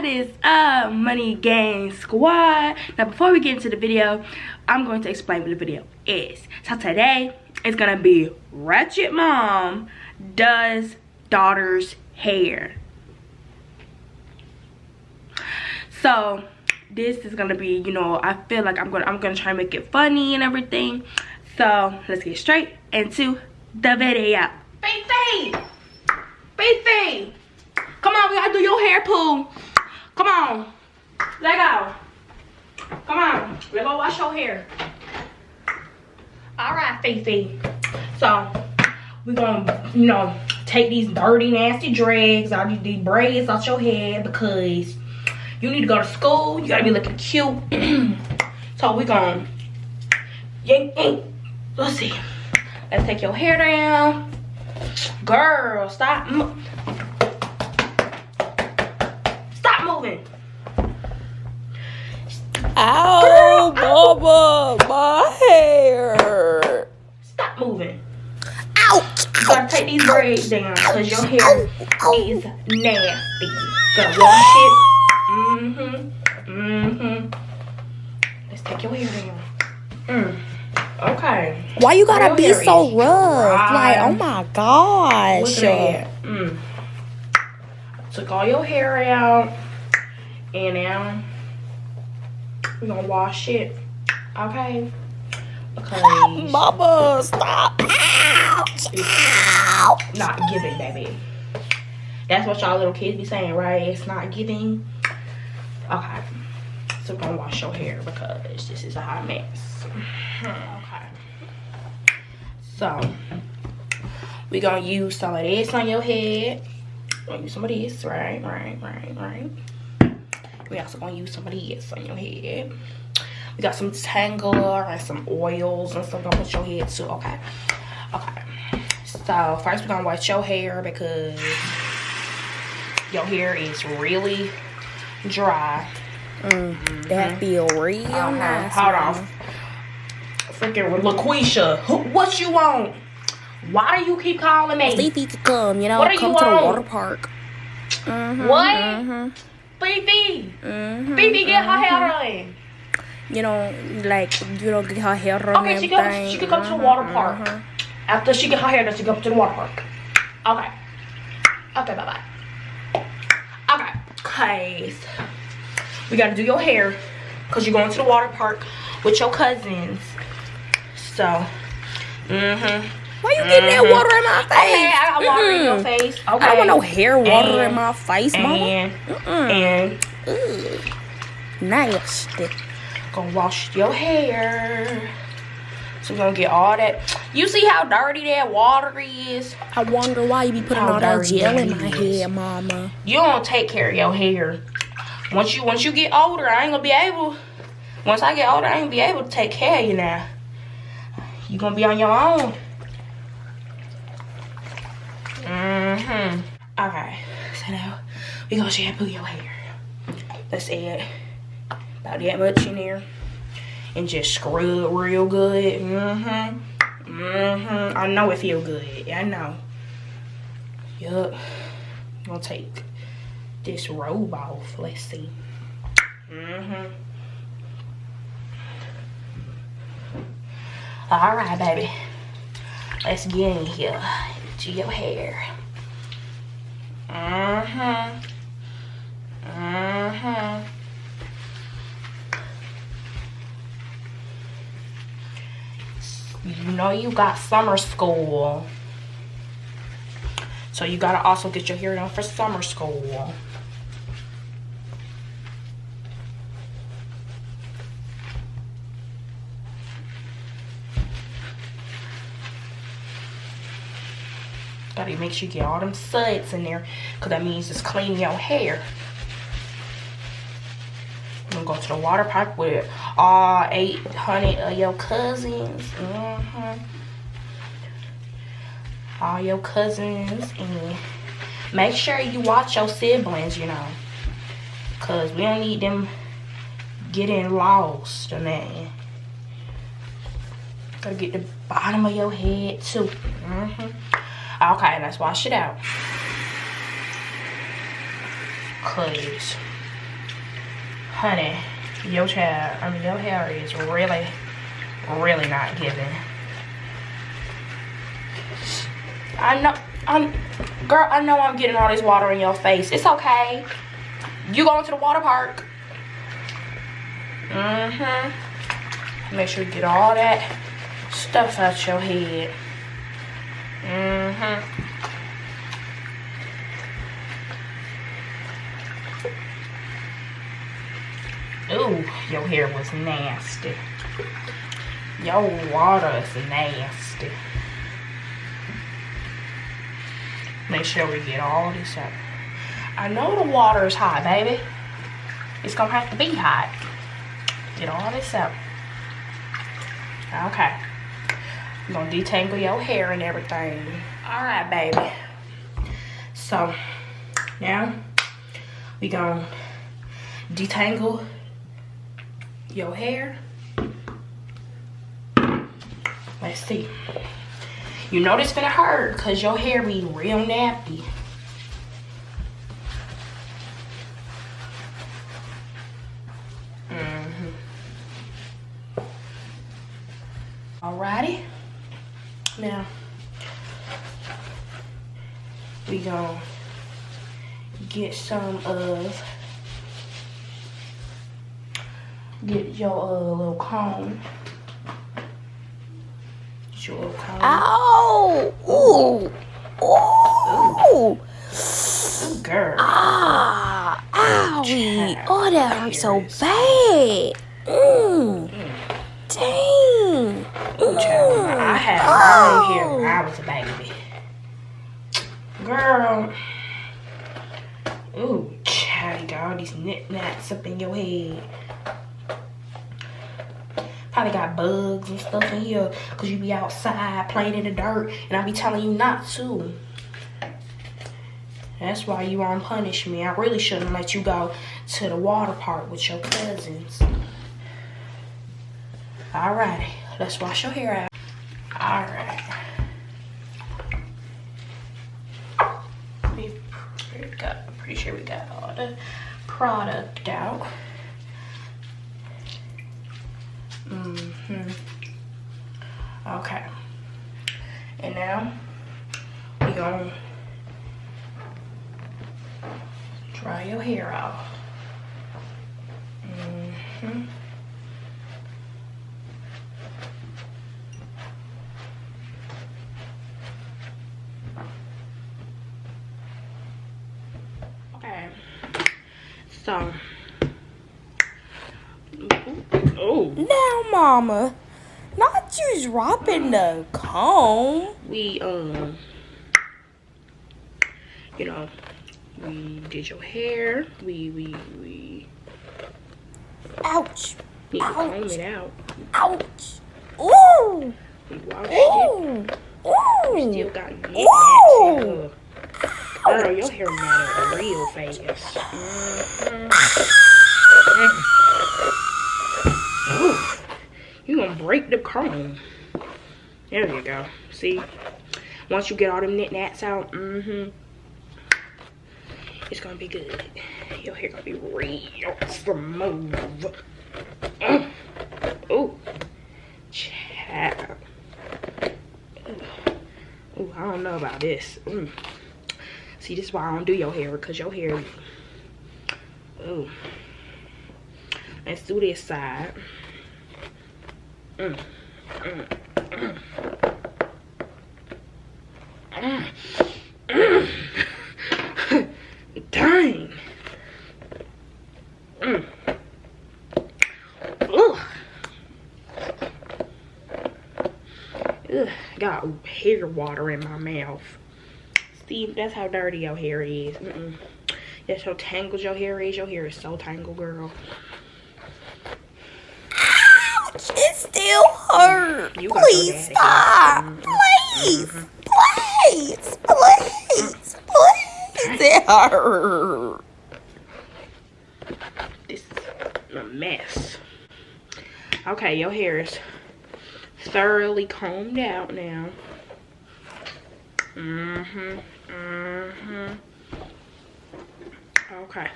is Money Gang Squad. Now before we get into the video, I'm going to explain what the video is. So today it's gonna be Ratchet Mom does daughter's hair. So this is gonna be, you know, I feel like I'm gonna try and make it funny and everything. So let's get straight into the video. Beefy, come on, we gotta do your hair, Pooh. Come on, let go. Come on, let's go wash your hair. All right, Fifi. So we're gonna, you know, take these dirty, nasty drags, all these braids out your head because you need to go to school. You gotta be looking cute. So we're gonna yank. Let's see. Let's take your hair down. Girl, stop moving. Ow, Mama, my hair. Stop moving. Ouch. You gotta take these braids down because your hair is nasty. Gotta wash it. Let's take your hair down. Okay. Why you gotta be so rough? Dry. Like, oh my gosh. Look at that. Took all your hair out. And now we're gonna wash it. Okay? Because Mama, stop. Ouch. it's not giving, baby. That's what y'all little kids be saying, right? It's not giving. Okay. So we're gonna wash your hair because this is a hot mess. Okay. So we're gonna use some of this on your head. We're gonna use some of this, right. We also gonna use some of this on your head. We got some tangler and some oils and stuff gonna put your head too. Okay. So first we're gonna wash your hair because your hair is really dry. That feel real nice. Hold on. Freaking LaQuisha, what you want? Why do you keep calling me? Fifi to come, you know, What do come you to the want? water park. What? Fifi, Fifi, get her hair done. You know, like, you know, get her hair done. Okay, she can come to the water park. After she get her hair done, she go to the water park. Okay, bye-bye. Okay, cause we gotta do your hair because you're going to the water park with your cousins. So, Why you getting that water in my face? Okay, I got water in your face. Okay. I don't want no hair water in my face, Mama. And Nasty. gonna wash your hair. So we're gonna get all that. You see how dirty that water is? I wonder why you be putting all that gel in my hair, Mama. You don't take care of your hair. Once you get older, I ain't gonna be able. Once I get older, I ain't gonna be able to take care of you now. You gonna be on your own. Okay, so now we gonna shampoo your hair. Let's add about that much in there and just scrub real good. I know it feel good. I know. Yup. Gonna take this robe off. Let's see. All right, baby. Let's get in here. To your hair. You know you got summer school. So you gotta also get your hair done for summer school. Gotta make sure you get all them suds in there, because that means it's cleaning your hair. I'm gonna go to the water park with all 800 of your cousins. All your cousins. And make sure you watch your siblings, you know, because we don't need them getting lost or nothing. Gotta get the bottom of your head too. Okay, let's wash it out. Cause Honey, your hair is really, really not giving. Girl, I know I'm getting all this water in your face. It's okay. You going to the water park. Make sure you get all that stuff out your head. Ooh, your hair was nasty. Your water is nasty. Make sure we get all this out. I know the water is hot, baby. It's gonna have to be hot. Get all this out. Okay. I'm gonna detangle your hair and everything. Alright, baby. So, now we gonna detangle your hair. Let's see. You know this finna hurt because your hair be real nappy. Alrighty. Now we gonna get some of your little comb. Get your little comb. Ow! Ooh! Ooh! Good girl. Ah! Owie! Oh, that hurt so bad. Dang! I had long hair when I was a baby. Girl. Ooh, child, you got all these knick-knacks up in your head. Probably got bugs and stuff in here because you be outside playing in the dirt and I be telling you not to. That's why you on punishment. I really shouldn't let you go to the water park with your cousins. Alrighty, let's wash your hair out. Alright. I'm pretty sure we got all the product out. Okay. And now we gonna dry your hair out. Okay. So. Oh. Now, Mama, not you dropping the comb. We you know, we did your hair. We Ouch! need to comb it out. Ouch! Ooh! We washed Ooh! it. Ooh! Still got knick-knacks in her. Girl, your hair matted real fast. Ooh, you gonna break the comb. There you go. See? Once you get all them knick-knacks out, it's gonna be good. Your hair gonna be real smooth. Ooh. Child. Ooh, I don't know about this. See, this is why I don't do your hair, because your hair. Ooh. Let's do this side. Dang. Ugh, got hair water in my mouth. See, that's how dirty your hair is. That's how tangled your hair is. Your hair is so tangled, girl. Ouch! It still hurt. Please stop. Please. Please. Please. Please. It hurt. This is a mess. Okay, your hair is thoroughly combed out now. Okay.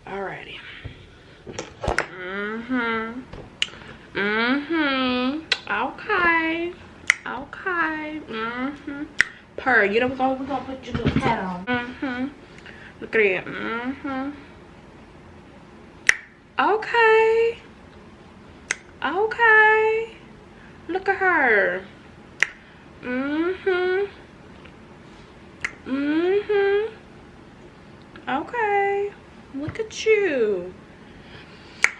Alrighty. Okay. Okay. Purr, you know we're gonna put your little hat on. Look at it. Okay. Okay. Look at her. Okay. Look at you.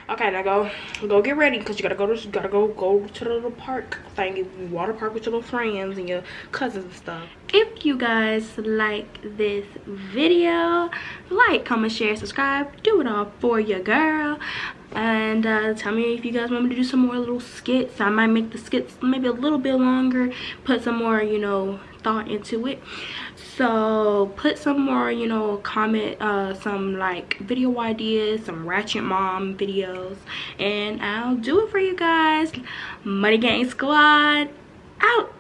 Okay, now go get ready because you gotta go to the little park thing, water park with your little friends and your cousins and stuff. If you guys like this video, like, comment, share, subscribe, do it all for your girl. And tell me if you guys want me to do some more little skits. I might make the skits maybe a little bit longer, put some more, you know, thought into it. So put some more, you know, comment some like video ideas, some Ratchet Mom videos, and I'll do it for you guys. Money Gang Squad out.